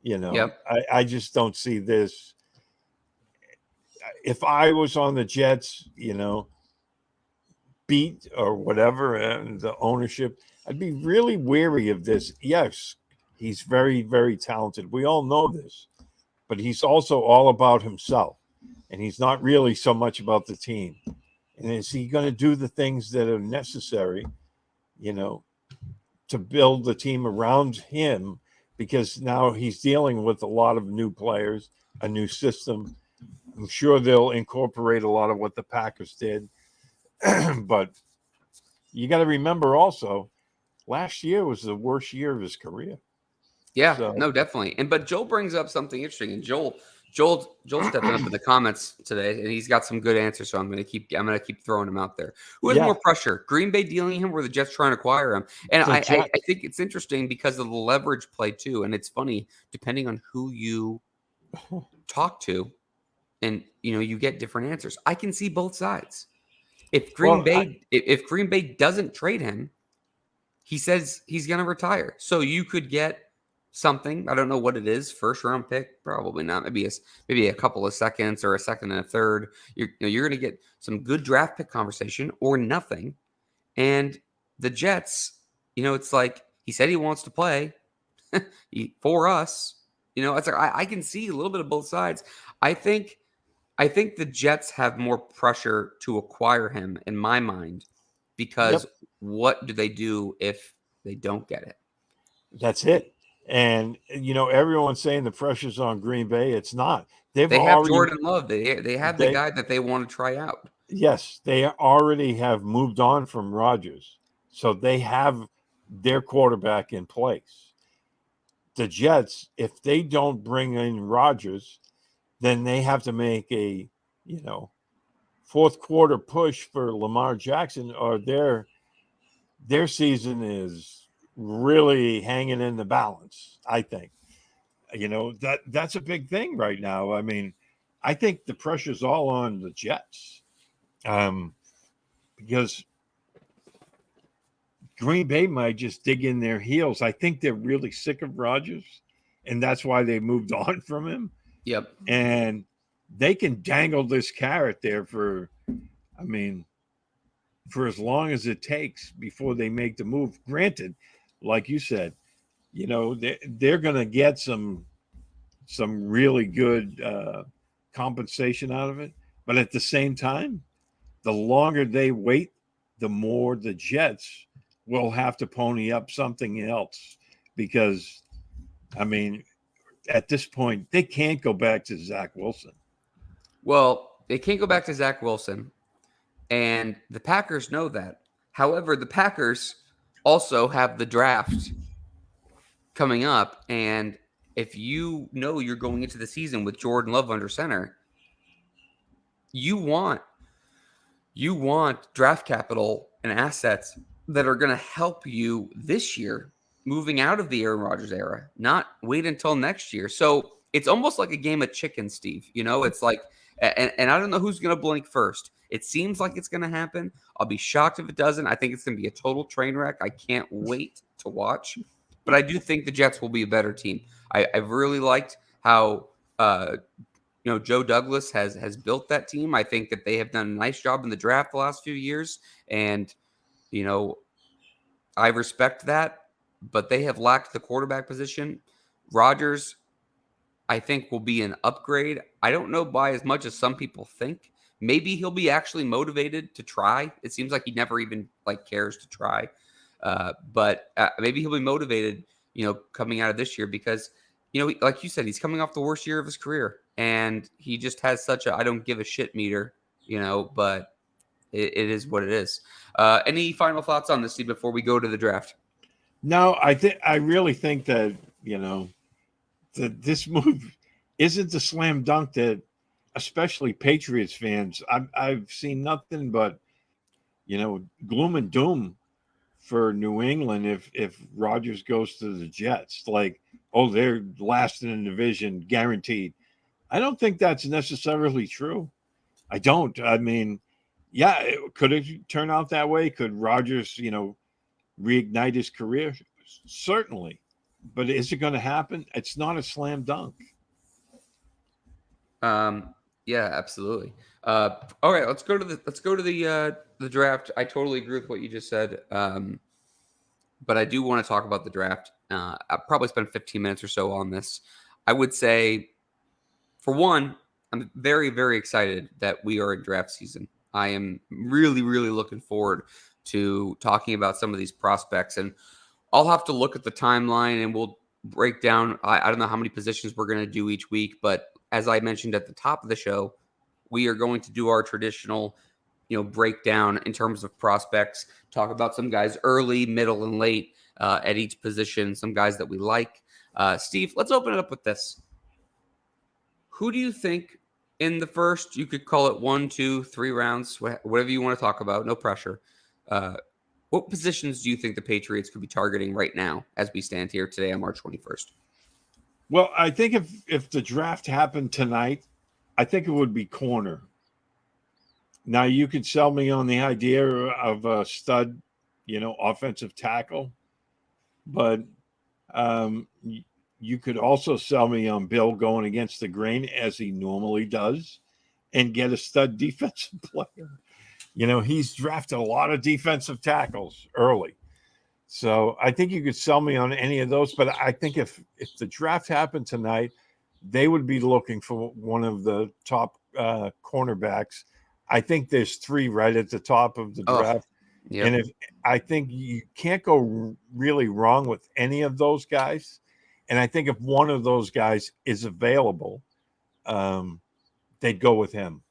Yep. I just don't see this. If I was on the Jets, beat or whatever, and the ownership, I'd be really wary of this. Yes, he's very, very talented. We all know this, but he's also all about himself, and he's not really so much about the team. And is he going to do the things that are necessary, to build the team around him? Because now he's dealing with a lot of new players, a new system. I'm sure they'll incorporate a lot of what the Packers did. But you got to remember also, last year was the worst year of his career. Yeah, So, no, definitely. But Joel brings up something interesting, and Joel's stepping up in the comments today, and he's got some good answers. So I'm gonna keep throwing him out there. Who has more pressure, Green Bay dealing him, or the Jets trying to acquire him? And I think it's interesting because of the leverage play too. And it's funny depending on who you talk to, and you get different answers. I can see both sides. If Green Bay doesn't trade him, he says he's going to retire. So you could get something. I don't know what it is. First round pick, probably not. Maybe a couple of seconds or a second and a third. You're going to get some good draft pick conversation or nothing. And the Jets, it's like he said he wants to play for us. It's like I can see a little bit of both sides. I think the Jets have more pressure to acquire him in my mind because what do they do if they don't get it? That's it. And everyone's saying the pressure's on Green Bay. It's not. They have Jordan Love. They have the guy that they want to try out. Yes, they already have moved on from Rodgers, so they have their quarterback in place. The Jets, if they don't bring in Rodgers, then they have to make a fourth quarter push for Lamar Jackson, or their season is really hanging in the balance. I think that's a big thing right now. I mean, I think the pressure's all on the Jets, because Green Bay might just dig in their heels. I think they're really sick of Rodgers, and that's why they moved on from him. Yep. And they can dangle this carrot there for, I mean, for as long as it takes before they make the move. Granted, like you said, they're going to get some really good compensation out of it. But at the same time, the longer they wait, the more the Jets will have to pony up something else because, I mean, at this point, they can't go back to Zach Wilson. Well, they can't go back to Zach Wilson, and the Packers know that. However, the Packers also have the draft coming up, and if you know you're going into the season with Jordan Love under center, you want draft capital and assets that are going to help you this year moving out of the Aaron Rodgers era, not wait until next year. So it's almost like a game of chicken, Steve. It's like, and I don't know who's going to blink first. It seems like it's going to happen. I'll be shocked if it doesn't. I think it's going to be a total train wreck. I can't wait to watch. But I do think the Jets will be a better team. I've really liked how Joe Douglas has built that team. I think that they have done a nice job in the draft the last few years, and I respect that. But they have lacked the quarterback position. Rodgers, I think, will be an upgrade. I don't know by as much as some people think. Maybe he'll be actually motivated to try. It seems like he never even cares to try. But maybe he'll be motivated, coming out of this year because, like you said, he's coming off the worst year of his career. And he just has such a I don't give a shit meter, but it is what it is. Any final thoughts on this, Steve, before we go to the draft? No, I really think that, that this move isn't a slam dunk that especially Patriots fans, I've seen nothing but, gloom and doom for New England if Rodgers goes to the Jets. Like, oh, they're last in the division, guaranteed. I don't think that's necessarily true. I don't. I mean, yeah, could it turn out that way? Could Rodgers, reignite his career? Certainly. But is it going to happen? It's not a slam dunk. Yeah, absolutely. All right, let's go to the draft. I totally agree with what you just said. But I do want to talk about the draft. I'll probably spend 15 minutes or so on this. I would say, for one, I'm very, very excited that we are in draft season. I am really, really looking forward to talking about some of these prospects. And I'll have to look at the timeline and we'll break down. I don't know how many positions we're going to do each week, but as I mentioned at the top of the show, we are going to do our traditional, breakdown in terms of prospects, talk about some guys early, middle, and late at each position, some guys that we like. Steve, let's open it up with this. Who do you think in the first, you could call it 1, 2, 3 rounds, whatever you want to talk about, no pressure. What positions do you think the Patriots could be targeting right now as we stand here today on March 21st? Well, I think if the draft happened tonight, I think it would be corner. Now, you could sell me on the idea of a stud, offensive tackle, but you could also sell me on Bill going against the grain as he normally does and get a stud defensive player. He's drafted a lot of defensive tackles early. So I think you could sell me on any of those. But I think if the draft happened tonight, they would be looking for one of the top cornerbacks. I think there's 3 right at the top of the draft. Yep. And I think you can't go really wrong with any of those guys. And I think if one of those guys is available, they'd go with him.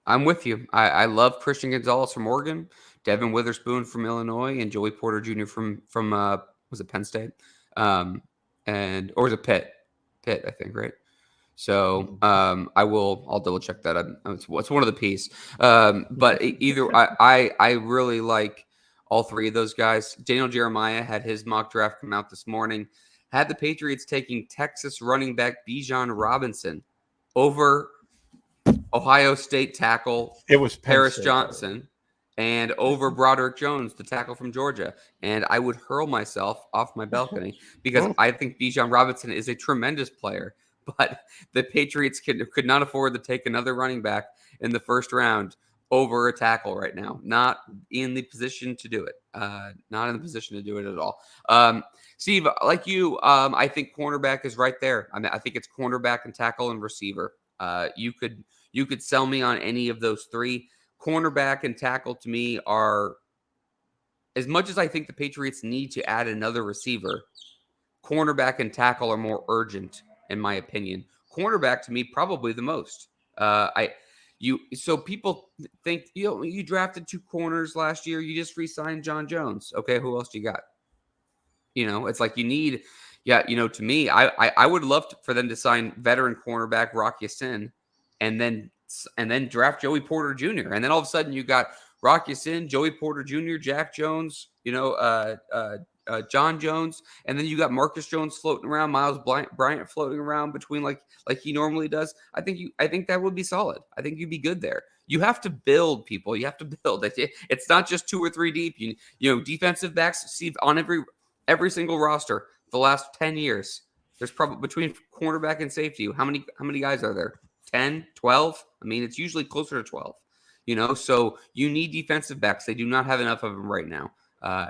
I'm with you. I love Christian Gonzalez from Oregon, Devin Witherspoon from Illinois, and Joey Porter Jr. from was it Penn State? Or was it Pitt? Pitt, I think, right? So I'll double check that. It's one of the piece. But either I really like all 3 of those guys. Daniel Jeremiah had his mock draft come out this morning. Had the Patriots taking Texas running back Bijan Robinson over Ohio State tackle it was Paris Johnson. and over Broderick Jones, the tackle from Georgia. And I would hurl myself off my balcony because Oh, I think Bijan Robinson is a tremendous player. But the Patriots could not afford to take another running back in the first round over a tackle right now. Not in the position to do it. Not in the position to do it at all. Steve, like you, I think cornerback is right there. I mean, I think it's cornerback and tackle and receiver. You could sell me on any of those three. Cornerback and tackle to me are, as much as I think the Patriots need to add another receiver, cornerback and tackle are more urgent in my opinion. Cornerback to me probably the most. I you so people think you drafted two corners last year. You just re-signed John Jones. Okay, who else do you got? It's like you need, yeah, to me, I would love for them to sign veteran cornerback Rock Ya-Sin and then draft Joey Porter Jr. And then all of a sudden you got Rock Ya-Sin, Joey Porter Jr., Jack Jones, John Jones, and then you got Marcus Jones floating around, Miles Bryant floating around between like he normally does. I think that would be solid. I think you'd be good there. You have to build people. You have to build. It's not just two or three deep. Defensive backs see on every single roster the last 10 years. There's probably between cornerback and safety. How many guys are there? 10, 12? I mean, it's usually closer to 12. So you need defensive backs. They do not have enough of them right now.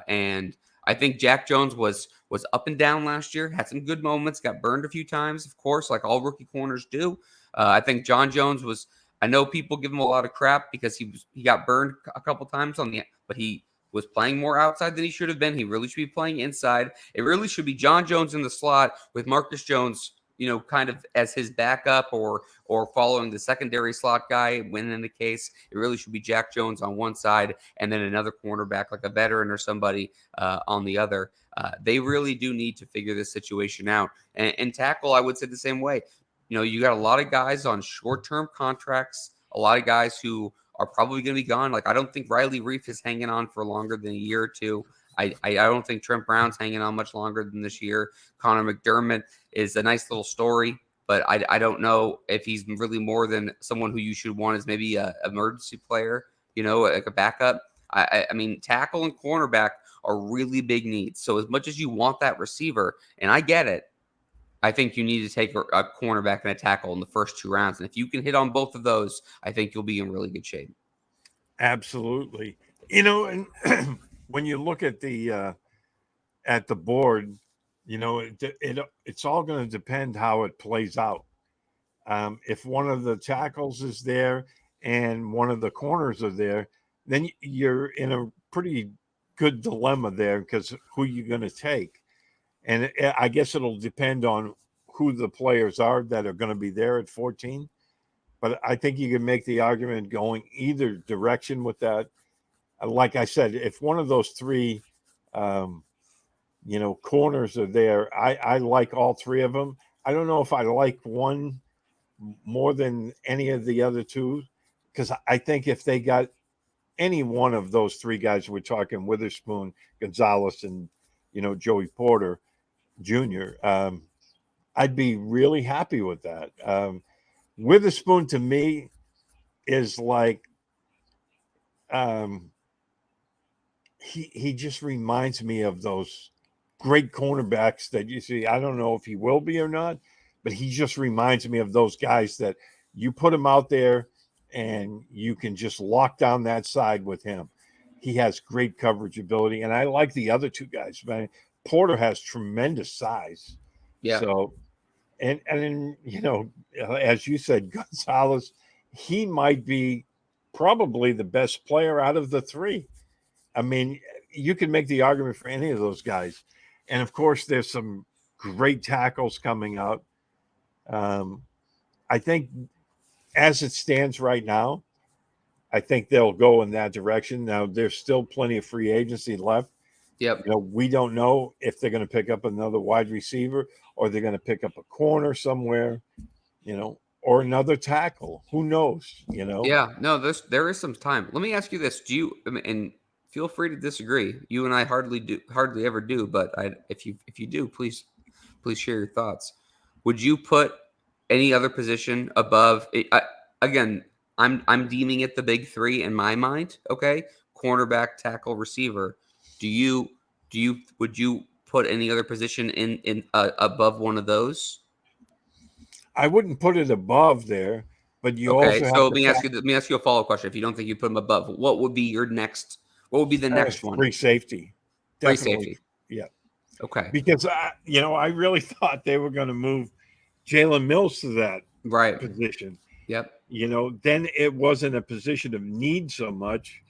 And I think Jack Jones was up and down last year, had some good moments, got burned a few times, of course, like all rookie corners do. I think John Jones was. I know people give him a lot of crap because he got burned a couple times but he was playing more outside than he should have been. He really should be playing inside. It really should be John Jones in the slot with Marcus Jones, kind of as his backup or following the secondary slot guy when in the case. It really should be Jack Jones on one side and then another cornerback like a veteran or somebody on the other. They really do need to figure this situation out. And tackle, I would say the same way. You got a lot of guys on short-term contracts, a lot of guys who are probably going to be gone. Like, I don't think Riley Reif is hanging on for longer than a year or two. I don't think Trent Brown's hanging on much longer than this year. Connor McDermott is a nice little story, but I don't know if he's really more than someone who you should want as maybe a emergency player, like a backup. I mean, tackle and cornerback are really big needs. So as much as you want that receiver, and I get it, I think you need to take a cornerback and a tackle in the first two rounds. And if you can hit on both of those, I think you'll be in really good shape. absolutely. And when you look at the board, it's all going to depend how it plays out. If one of the tackles is there and one of the corners are there, then you're in a pretty good dilemma there because who you're going to take. And I guess it'll depend on who the players are that are going to be there at 14. But I think you can make the argument going either direction with that. Like I said, if one of those three, corners are there, I like all three of them. I don't know if I like one more than any of the other two because I think if they got any one of those three guys, we're talking Witherspoon, Gonzalez, and Joey Porter Jr. I'd be really happy with that. Witherspoon to me is like he just reminds me of those great cornerbacks that you see. I don't know if he will be or not, but he just reminds me of those guys that you put him out there and you can just lock down that side with him. He has great coverage ability, and I like the other two guys. Man, Porter has tremendous size. Yeah. So, and as you said, Gonzalez, he might be probably the best player out of the three. I mean, you can make the argument for any of those guys. And of course, there's some great tackles coming out. I think as it stands right now, I think they'll go in that direction. Now, there's still plenty of free agency left. Yep. We don't know if they're going to pick up another wide receiver or they're going to pick up a corner somewhere, or another tackle. Who knows? Yeah. No, there is some time. Let me ask you this: and feel free to disagree. You and I hardly ever do, but if you do, please share your thoughts. Would you put any other position above? Again, I'm deeming it the big three in my mind. Okay, cornerback, tackle, receiver. Would you put any other position in above one of those? I wouldn't put it above there, but you Okay, also so have to factor let me ask you a follow-up question. If you don't think you put them above, what would be your next? What would be the next one? free safety. Free Definitely, safety. yeah. Okay. Because I really thought they were going to move Jalen Mills to that Right. position. Yep. Then it wasn't a position of need so much.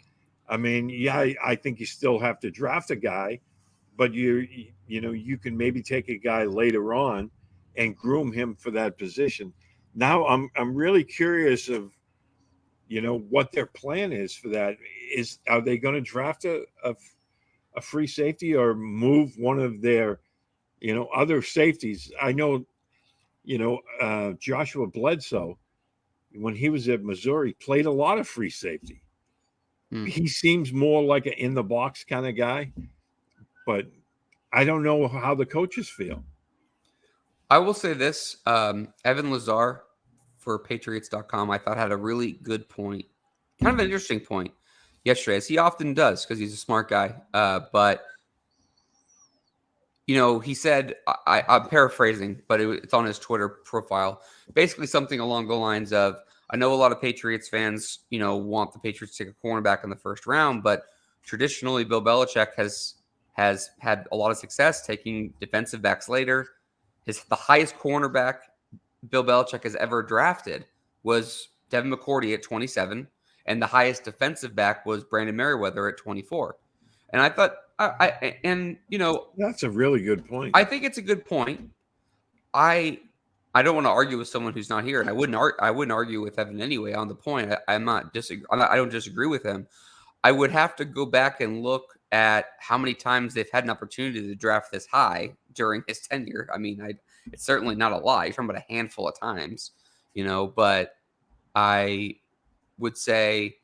I mean, yeah, I think you still have to draft a guy, but you can maybe take a guy later on and groom him for that position. Now I'm really curious of what their plan is for that. Are they going to draft a free safety or move one of their other safeties? I know Joshua Bledsoe, when he was at Missouri, played a lot of free safety. He seems more like an in the box kind of guy, but I don't know how the coaches feel. I will say this: Evan Lazar for Patriots.com, I thought had a really good point, kind of an interesting point yesterday, as he often does because he's a smart guy. But he said, I'm paraphrasing, but it's on his Twitter profile, basically something along the lines of, I know a lot of Patriots fans, want the Patriots to take a cornerback in the first round, but traditionally Bill Belichick has had a lot of success taking defensive backs later. The highest cornerback Bill Belichick has ever drafted was Devin McCourty at 27, and the highest defensive back was Brandon Merriweather at 24. And I thought, that's a really good point. I think it's a good point. I don't want to argue with someone who's not here, and I wouldn't argue with Evan anyway on the point. I don't disagree with him. I would have to go back and look at how many times they've had an opportunity to draft this high during his tenure. I mean, it's certainly not a lot. You're talking about a handful of times, but I would say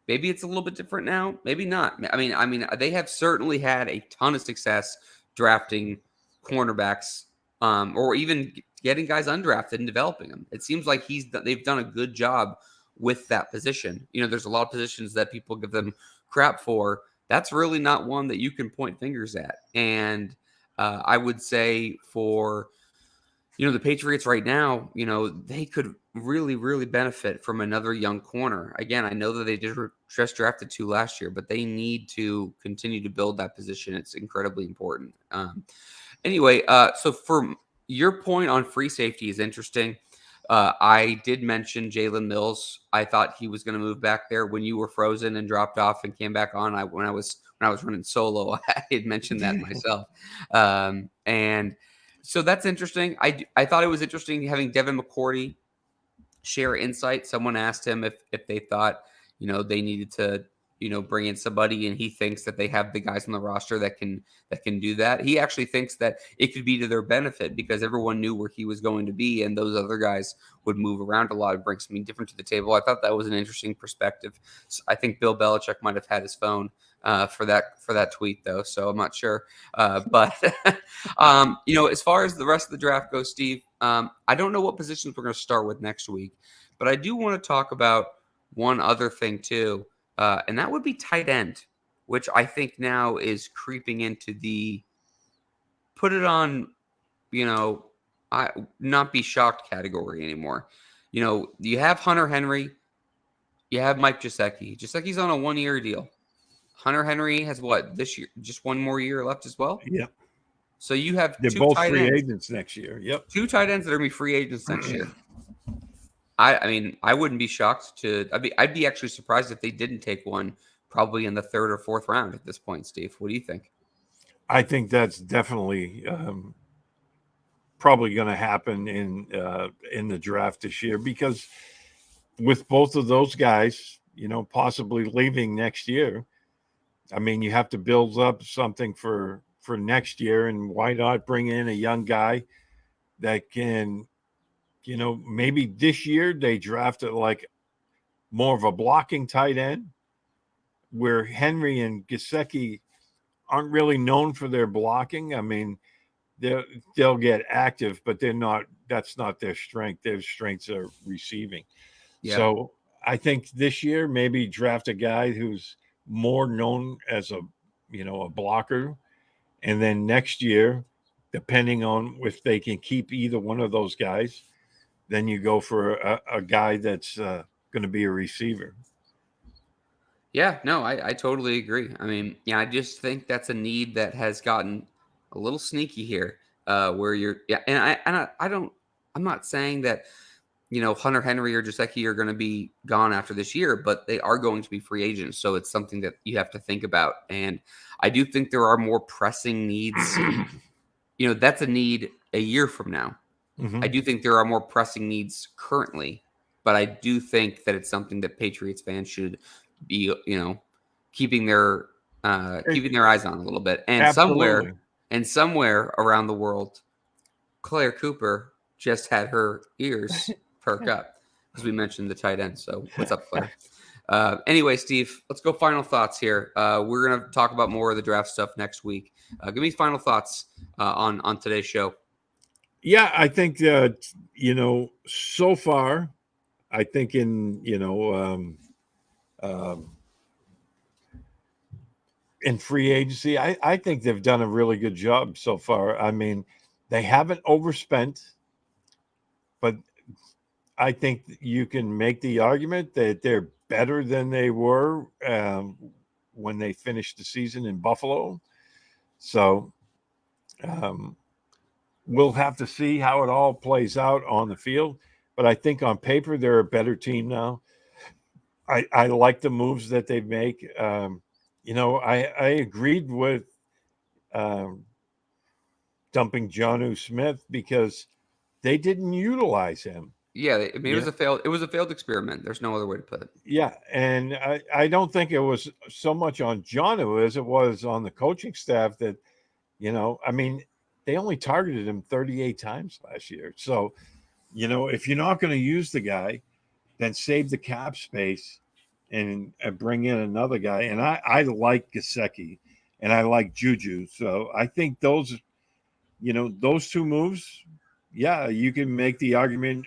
maybe it's a little bit different now. Maybe not. I mean, they have certainly had a ton of success drafting cornerbacks, or even getting guys undrafted and developing them. It seems like they've done a good job with that position. There's a lot of positions that people give them crap for. That's really not one that you can point fingers at. And I would say for the Patriots right now, they could really, really benefit from another young corner. Again, I know that they just drafted 2 last year, but they need to continue to build that position. It's incredibly important. Anyway, so for your point on free safety is interesting. I did mention Jalen Mills. I thought he was going to move back there when you were frozen and dropped off and came back on. When I was running solo, I had mentioned that myself. And so that's interesting. I thought it was interesting having Devin McCourty share insight. Someone asked him if they thought, they needed to, bring in somebody, and he thinks that they have the guys on the roster that can do that. He actually thinks that it could be to their benefit because everyone knew where he was going to be, and those other guys would move around a lot and bring something different to the table. I thought that was an interesting perspective. So I think Bill Belichick might have had his phone for that tweet though, so I'm not sure. But as far as the rest of the draft goes, Steve, I don't know what positions we're going to start with next week, but I do want to talk about one other thing too. And that would be tight end, which I think now is creeping into the put it on, I not be shocked category anymore. You have Hunter Henry, you have Mike Gesicki. Gesicki's on a 1-year deal. Hunter Henry has what this year? Just one more year left as well. Yep. So you have They're two both tight free ends. agents next year. Yep. 2 tight ends that are going to be free agents next year. I mean, I wouldn't be shocked I'd be actually surprised if they didn't take one probably in the 3rd or 4th round at this point, Steve. What do you think? I think that's definitely probably going to happen in the draft this year because with both of those guys, possibly leaving next year, I mean, you have to build up something for next year, and why not bring in a young guy that can, maybe this year they drafted like more of a blocking tight end, where Henry and Gesicki aren't really known for their blocking. I mean, they'll get active, but that's not their strength. Their strengths are receiving. Yeah. So I think this year maybe draft a guy who's more known as a blocker. And then next year, depending on if they can keep either one of those guys, then you go for a guy that's going to be a receiver. Yeah, no, I totally agree. I mean, yeah, I just think that's a need that has gotten a little sneaky here, where you're, yeah, I don't, I'm not saying that, Hunter Henry or Jaceki are going to be gone after this year, but they are going to be free agents. So it's something that you have to think about. And I do think there are more pressing needs. That's a need a year from now. I Mm-hmm. do think there are more pressing needs currently, but I do think that it's something that Patriots fans should be, keeping their keeping their eyes on a little bit. And Absolutely. somewhere around the world, Claire Cooper just had her ears perk up because we mentioned the tight end. So what's up, Claire? Anyway, Steve, let's go final thoughts here. We're gonna talk about more of the draft stuff next week. Give me final thoughts on today's show. Yeah, I think that so far, I think um, in free agency, I think they've done a really good job so far. I mean, they haven't overspent, but I think you can make the argument that they're better than they were when they finished the season in Buffalo. So um, we'll have to see how it all plays out on the field. But I think on paper, they're a better team now. I like the moves that they make. I agreed with um, dumping Johnu Smith because they didn't utilize him. Yeah, I mean, Yeah, it was a failed experiment. There's no other way to put it. yeah, and I don't think it was so much on Johnu as it was on the coaching staff that I mean, they only targeted him 38 times last year. So if you're not going to use the guy, then save the cap space and bring in another guy. And I like Gasecki and I like Juju. So I think those two moves, yeah, you can make the argument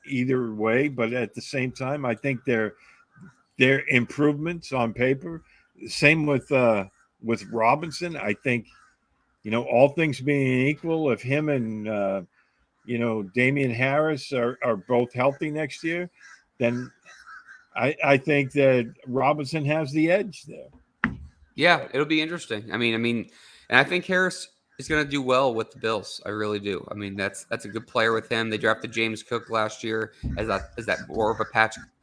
either way. But at the same time, I think they're improvements on paper. Same with Robinson. I think all things being equal, if him and Damian Harris are both healthy next year, then I think that Robinson has the edge there. Yeah, So it'll be interesting. And I think Harris is going to do well with the Bills. I really do. I mean, that's a good player with him. They drafted James Cook last year as that more of a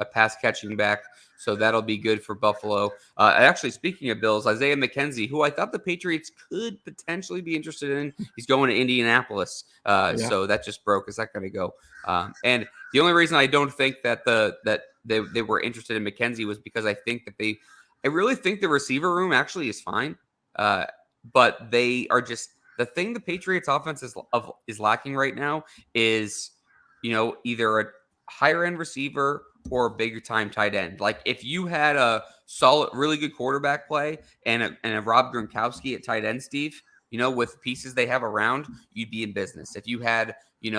pass catching back. So that'll be good for Buffalo. Actually, speaking of Bills, Isaiah McKenzie, who I thought the Patriots could potentially be interested in, he's going to Indianapolis. yeah, So that just broke. Is that going to go? And the only reason I don't think that they were interested in McKenzie was because I really think the receiver room actually is fine, but they are just the thing. The Patriots' offense is lacking right now is either a higher end receiver or a bigger time tight end. Like if you had a solid, really good quarterback play and a Rob Gronkowski at tight end, Steve, with pieces they have around, you'd be in business. If you had even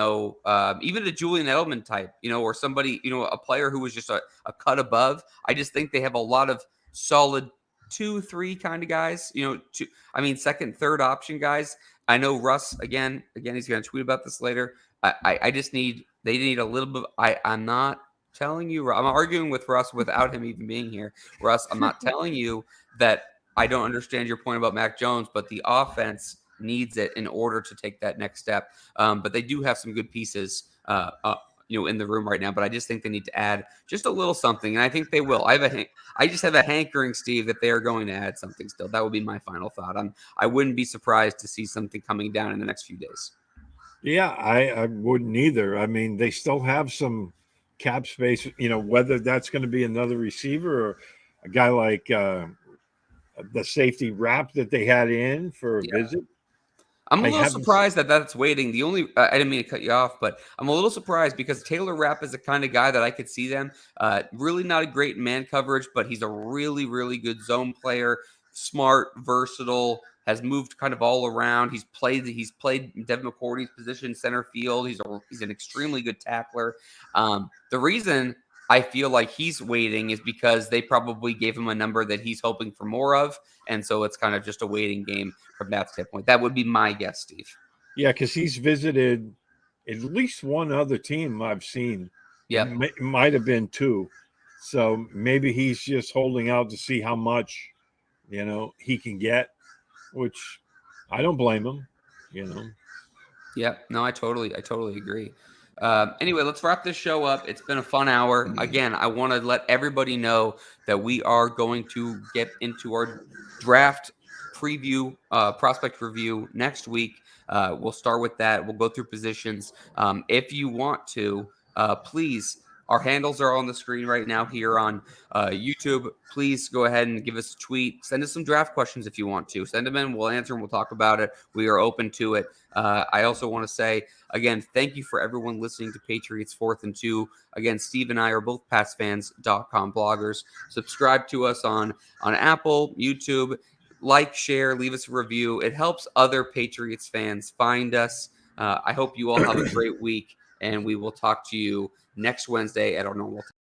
a Julian Edelman type, or somebody, a player who was just a cut above. I just think they have a lot of solid 2, 3 kind of guys, second, third option guys. I know Russ again, he's going to tweet about this later. They need a little bit. I'm not telling you, I'm arguing with Russ without him even being here. Russ, I'm not telling you that I don't understand your point about Mac Jones, but the offense needs it in order to take that next step. But they do have some good pieces, in the room right now. But I just think they need to add just a little something, and I think they will. I just have a hankering, Steve, that they are going to add something still. That would be my final thought. I wouldn't be surprised to see something coming down in the next few days. yeah, I wouldn't either. I mean, they still have some cap space. Whether that's going to be another receiver or a guy like the safety wrap that they had in for a Yeah. visit. I'm a I little haven't. surprised that that's waiting. I didn't mean to cut you off, but I'm a little surprised because Taylor Rapp is the kind of guy that I could see them. Really not a great man coverage, but he's a really, really good zone player. Smart, versatile, has moved kind of all around. He's played Devin McCourty's position, center field. He's an extremely good tackler. The reason I feel like he's waiting is because they probably gave him a number that he's hoping for more of. And so it's kind of just a waiting game from that standpoint. That would be my guess, Steve. Yeah, because he's visited at least one other team I've seen. Yep. It might have been two. So maybe he's just holding out to see how much, he can get, which I don't blame him. Yeah, no, I totally agree. Anyway, let's wrap this show up. It's been a fun hour. Again, I want to let everybody know that we are going to get into our draft preview, prospect review next week. We'll start with that. We'll go through positions. If you want to, please. Our handles are on the screen right now here on YouTube. Please go ahead and give us a tweet. Send us some draft questions if you want to. Send them in. We'll answer them. We'll talk about it. We are open to it. I also want to say, again, thank you for everyone listening to Patriots 4th and 2. Again, Steve and I are both PatsFans.com bloggers. Subscribe to us on Apple, YouTube. Like, share, leave us a review. It helps other Patriots fans find us. I hope you all have a great week, and we will talk to you next Wednesday at our normal time.